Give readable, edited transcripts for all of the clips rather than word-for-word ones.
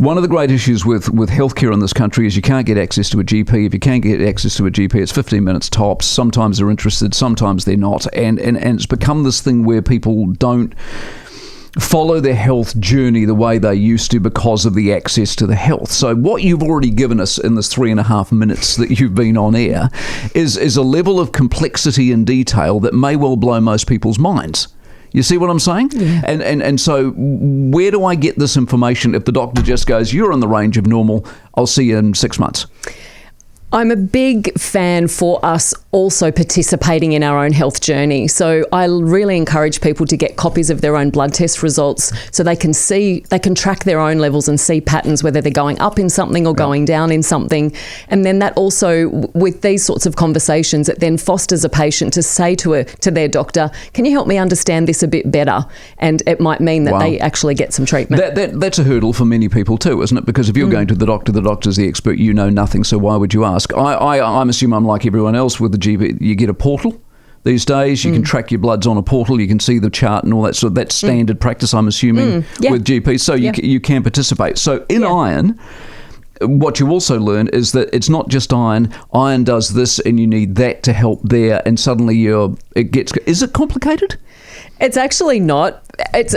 One of the great issues with healthcare in this country is you can't get access to a GP. If you can't get access to a GP, it's 15 minutes tops. Sometimes they're interested, sometimes they're not. And it's become this thing where people don't follow their health journey the way they used to because of the access to the health. So what you've already given us in this 3.5 minutes that you've been on air is a level of complexity and detail that may well blow most people's minds. You see what I'm saying? Yeah. And so where do I get this information if the doctor just goes, you're in the range of normal, I'll see you in 6 months? I'm a big fan for us also participating in our own health journey. So I really encourage people to get copies of their own blood test results so they can track their own levels and see patterns, whether they're going up in something or going down in something. And then that also, with these sorts of conversations, it then fosters a patient to say to their doctor, can you help me understand this a bit better? And it might mean that they actually get some treatment. That's a hurdle for many people too, isn't it? Because if you're going to the doctor's the expert, you know nothing, so why would you ask? I'm assuming I'm like everyone else with the GP. You get a portal these days. You can track your bloods on a portal. You can see the chart and all that. So that's standard practice, I'm assuming, with GPs. So you can participate. So in iron, what you also learn is that it's not just iron. Iron does this and you need that to help there. And suddenly is it complicated? It's actually not.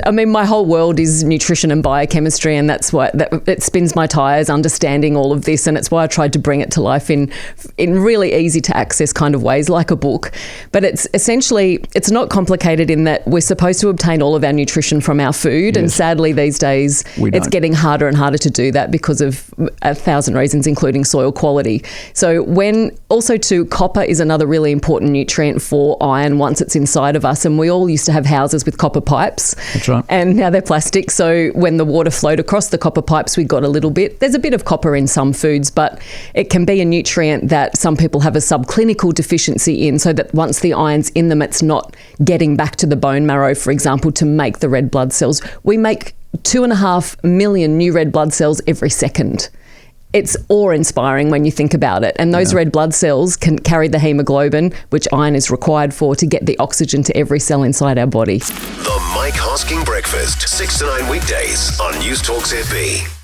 My whole world is nutrition and biochemistry, and that's why it spins my tires understanding all of this, and it's why I tried to bring it to life in really easy to access kind of ways, like a book. But it's essentially, it's not complicated in that we're supposed to obtain all of our nutrition from our food, and sadly these days it's getting harder and harder to do that because of 1,000 reasons, including soil quality. So copper is another really important nutrient for iron once it's inside of us, and we all used to have houses with copper pipes. That's right. And now they're plastic. So when the water flowed across the copper pipes, we got a little bit. There's a bit of copper in some foods, but it can be a nutrient that some people have a subclinical deficiency in, so that once the iron's in them, it's not getting back to the bone marrow, for example, to make the red blood cells. We make 2.5 million new red blood cells every second. It's awe-inspiring when you think about it. And those red blood cells can carry the hemoglobin, which iron is required for, to get the oxygen to every cell inside our body. The Mike Hosking Breakfast, 6 to 9 weekdays on News Talk ZB.